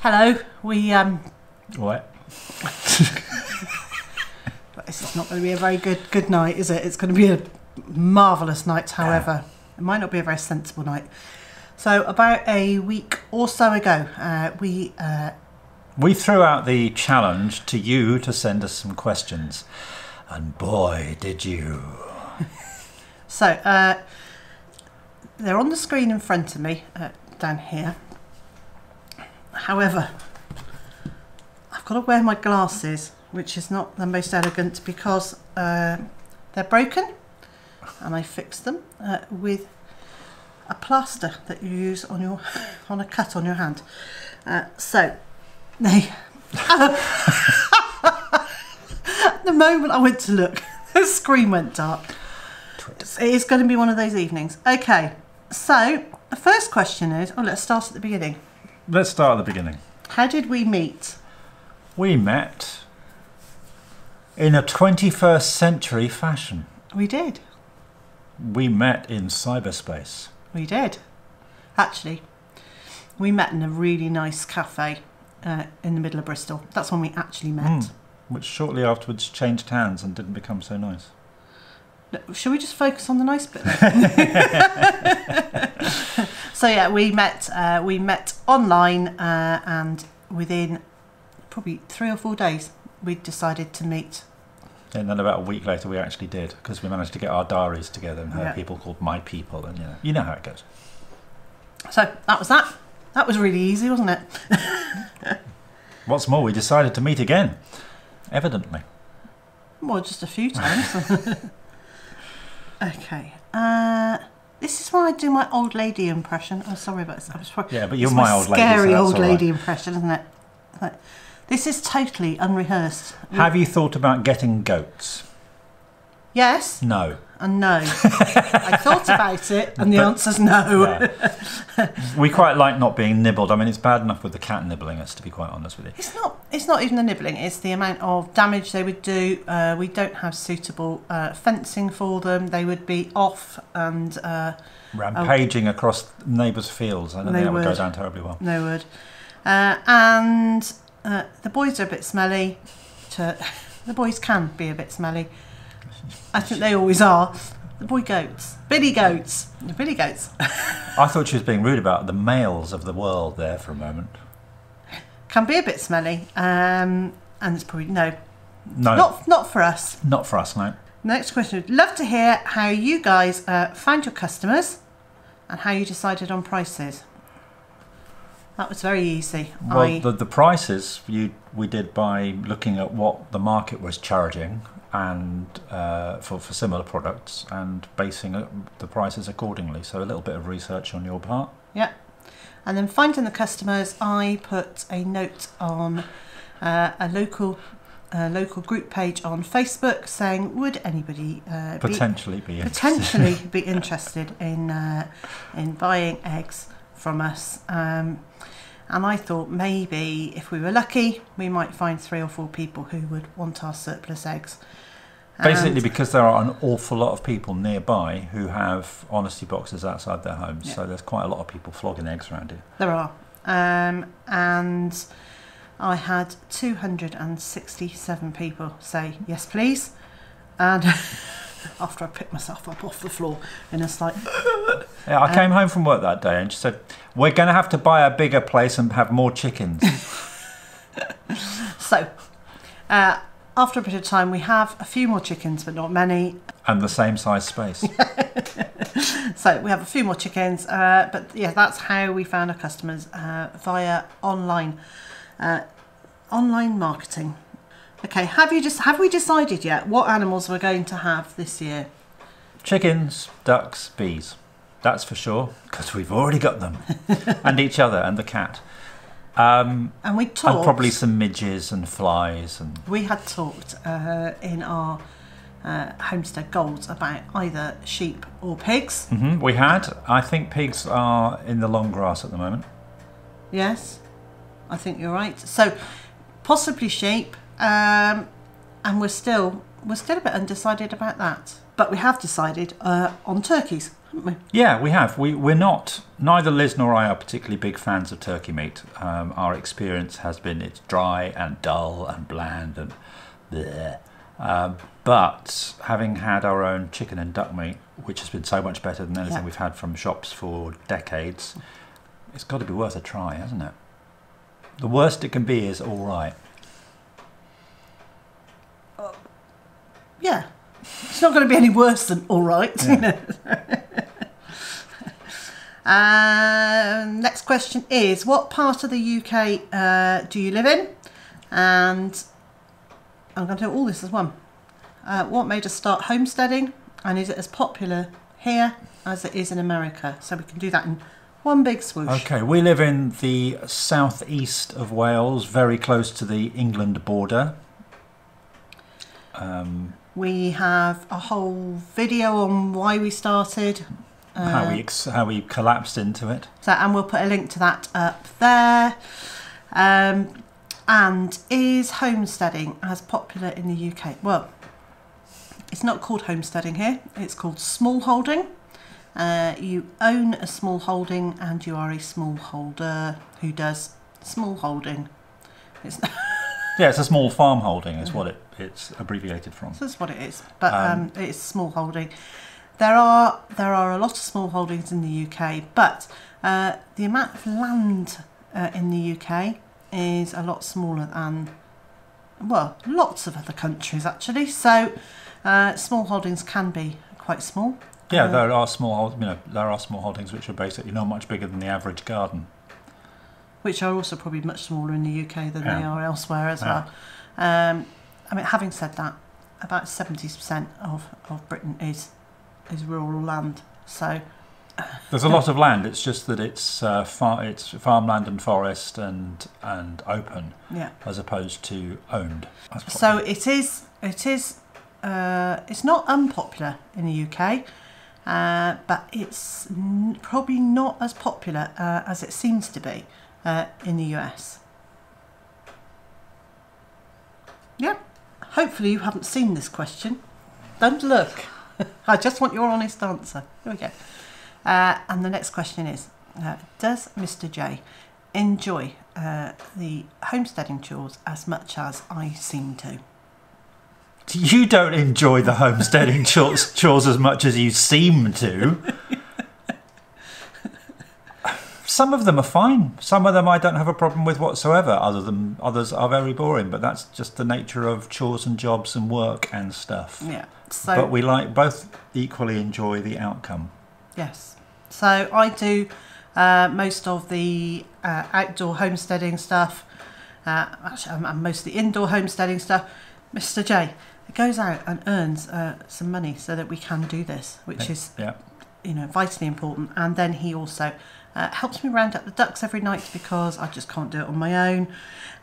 Hello, we What? This is not going to be a very good night, is it? It's going to be a marvellous night, however. It might not be a very sensible night. So about a week or so ago, we threw out the challenge to you to send us some questions. And boy, did you. So, they're on the screen in front of me, down here. However, I've got to wear my glasses, which is not the most elegant because they're broken, and I fixed them with a plaster that you use on your on a cut on your hand. So they the moment I went to look, the screen went dark. It is going to be one of those evenings. Okay, so the first question is, let's start at the beginning. Let's start at the beginning. How did we meet? We met in a 21st century fashion. We did. We met in cyberspace. We did. Actually, we met in a really nice cafe in the middle of Bristol. That's when we actually met. Which shortly afterwards changed hands and didn't become so nice. Shall we just focus on the nice bit? So yeah, we met online, and within probably 3 or 4 days, we decided to meet. And then about a week later, we actually did, because we managed to get our diaries together and have people called My People, and you know how it goes. So that was that. That was really easy, wasn't it? What's more, we decided to meet again, evidently. Well, just a few times. Okay. This is when I do my old lady impression. Oh, sorry about this. Yeah, but you're my old lady. Scary so old lady impression, isn't it? This is totally unrehearsed. Have you thought about getting goats? Yes. No. And no. I thought about it, and the answer's no. Yeah. We quite like not being nibbled. I mean, it's bad enough with the cat nibbling us, to be quite honest with you. It's not even the nibbling. It's the amount of damage they would do. We don't have suitable fencing for them. They would be off and rampaging across neighbours' fields. I don't think that would go down terribly well. They would. And the boys are a bit smelly. The boys can be a bit smelly. I think they always are. The boy goats. Billy goats. Billy goats. I thought she was being rude about the males of the world there for a moment. Can be a bit smelly. And it's probably no. Not for us. Not for us, no. Next question. I'd love to hear how you guys found your customers and how you decided on prices. That was very easy. Well, the prices we did by looking at what the market was charging and for similar products and basing the prices accordingly. So a little bit of research on your part. Yeah. And then finding the customers, I put a note on a local group page on Facebook saying, would anybody potentially be interested in buying eggs from us? And I thought maybe if we were lucky, we might find 3 or 4 people who would want our surplus eggs. Basically, because there are an awful lot of people nearby who have honesty boxes outside their homes, so there's quite a lot of people flogging eggs around here. There are. And I had 267 people say, yes, please. And after I picked myself up off the floor in a slight... Yeah, I came home from work that day and she said, we're going to have to buy a bigger place and have more chickens. So, after a bit of time, we have a few more chickens, but not many. And the same size space. So we have a few more chickens, but yeah, that's how we found our customers, via online marketing. Okay, have we decided yet what animals we're going to have this year? Chickens, ducks, bees. That's for sure, because we've already got them. And each other, and the cat. And we talked... And probably some midges and flies. And we had talked in our homestead goals about either sheep or pigs. We had. I think pigs are in the long grass at the moment. Yes, I think you're right. So, possibly sheep, and we're still a bit undecided about that. But we have decided on turkeys. haven't we? Yeah, we have. We're not, neither Liz nor I are particularly big fans of turkey meat. Our experience has been it's dry and dull and bland and bleh. But having had our own chicken and duck meat, which has been so much better than anything we've had from shops for decades, it's got to be worth a try, hasn't it? The worst it can be is all right. Yeah. It's not going to be any worse than all right. Yeah. You know. Next question is, what part of the UK do you live in? And I'm going to do all this as one. What made us start homesteading? And is it as popular here as it is in America? So we can do that in one big swoosh. Okay, we live in the southeast of Wales, very close to the England border. We have a whole video on why we started. How we collapsed into it. So, and we'll put a link to that up there. And is homesteading as popular in the UK? Well, it's not called homesteading here. It's called smallholding. You own a small holding and you are a smallholder who does smallholding. It's yeah, it's a small farm holding is what it's abbreviated from. So that's what it is, but it's small holding. There are a lot of small holdings in the UK, but the amount of land in the UK is a lot smaller than, well, lots of other countries actually. So small holdings can be quite small. Yeah, there are small holdings which are basically not much bigger than the average garden. Which are also probably much smaller in the UK than they are elsewhere as well. I mean, having said that, about 70% of Britain is rural land. So there's a lot of land. It's just that it's farmland and forest and open, as opposed to owned. So it is. It's not unpopular in the UK, but it's probably not as popular as it seems to be in the US. Yeah. Hopefully you haven't seen this question. Don't look. I just want your honest answer. Here we go. And the next question is, does Mr. J enjoy the homesteading chores as much as I seem to? You don't enjoy the homesteading chores as much as you seem to. Some of them are fine. Some of them I don't have a problem with whatsoever. Others are very boring. But that's just the nature of chores and jobs and work and stuff. Yeah. So, but we both equally enjoy the outcome. Yes. So I do most of the outdoor homesteading stuff. Actually, I'm most of the indoor homesteading stuff. Mr. J goes out and earns some money so that we can do this, which is vitally important. And then he also helps me round up the ducks every night because I just can't do it on my own.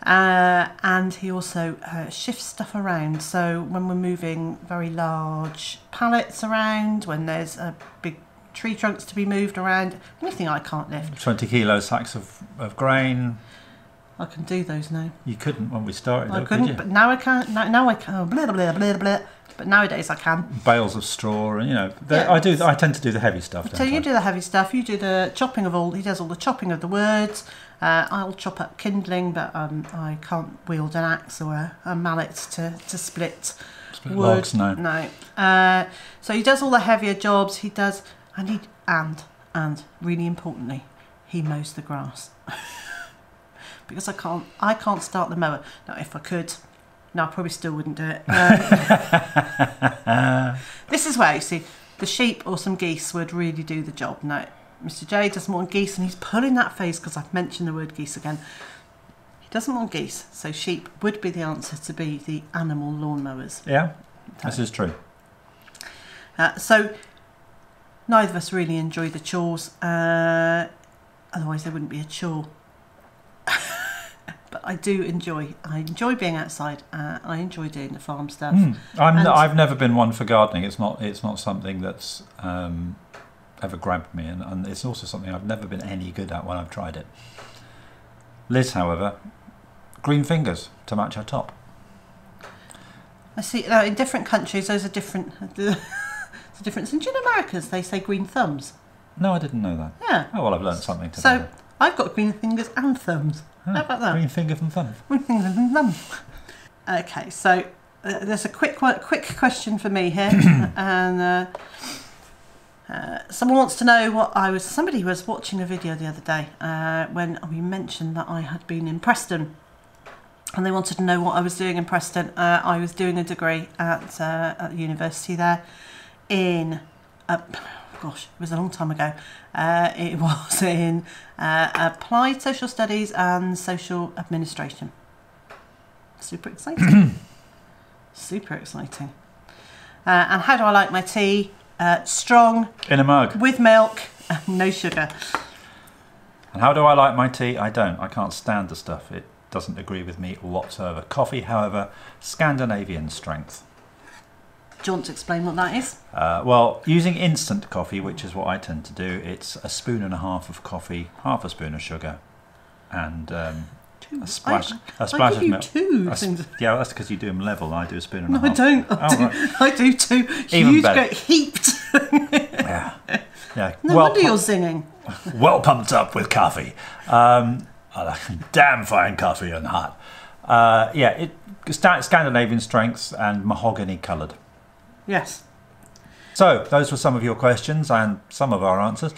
And he also shifts stuff around. So when we're moving very large pallets around, when there's big tree trunks to be moved around, anything I can't lift. 20 kilo sacks of grain. I can do those now. You couldn't when we started. I couldn't, but now I can. Now I can. Blah, blah, blah, blah. But nowadays I can. Bales of straw, and I tend to do the heavy stuff. So you do the heavy stuff. You do the chopping of all. He does all the chopping of the words. I'll chop up kindling, but I can't wield an axe or a mallet to split wood. Logs, no. No. So he does all the heavier jobs. He does, and really importantly, he mows the grass. Because I can't start the mower. Now, if I could, no, I probably still wouldn't do it. This is where you see the sheep or some geese would really do the job. No, Mr. J doesn't want geese, and he's pulling that face because I've mentioned the word geese again. He doesn't want geese, so sheep would be the answer to be the animal lawnmowers. Yeah, this is true. So neither of us really enjoy the chores. Otherwise, there wouldn't be a chore. But I do enjoy. I enjoy being outside. I enjoy doing the farm stuff. I've never been one for gardening. It's not something that's ever grabbed me, and it's also something I've never been any good at when I've tried it. Liz, however, green fingers to match her top. I see. In different countries, those are different. There's the difference. And do you know Americans, they say green thumbs? No, I didn't know that. Yeah. Oh, well, I've learnt something today. So I've got green fingers and thumbs. Oh, How about that? green fingers and thumbs. Green fingers and thumbs. Okay, so there's a quick question for me here. And someone wants to know somebody was watching a video the other day when we mentioned that I had been in Preston. And they wanted to know what I was doing in Preston. I was doing a degree at the university there in, gosh, it was a long time ago. It was in applied social studies and social administration. Super exciting. Super exciting. And how do I like my tea? Strong. In a mug. With milk and no sugar. And how do I like my tea? I don't. I can't stand the stuff. It doesn't agree with me whatsoever. Coffee, however, Scandinavian strength. Do you want to explain what that is? Well, using instant coffee, which is what I tend to do, it's a spoon and a half of coffee, half a spoon of sugar, and a splash of milk. Things. Yeah, well, that's because you do them level. I do a spoon and a No, I half. don't. I do two. Even Huge, better. heaped. Yeah. No wonder you're singing. Well pumped up with coffee. Damn fine coffee and hot. Scandinavian strengths and mahogany coloured. Yes. So those were some of your questions and some of our answers,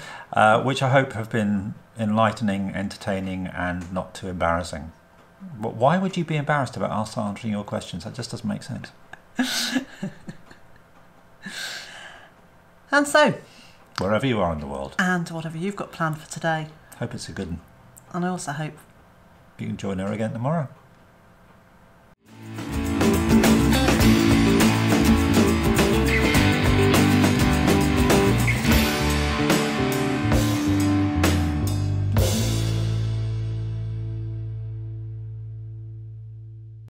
which I hope have been enlightening, entertaining, and not too embarrassing. But why would you be embarrassed about us answering your questions? That just doesn't make sense. And so, wherever you are in the world, and whatever you've got planned for today, hope it's a good one. and I also hope You can join her again tomorrow.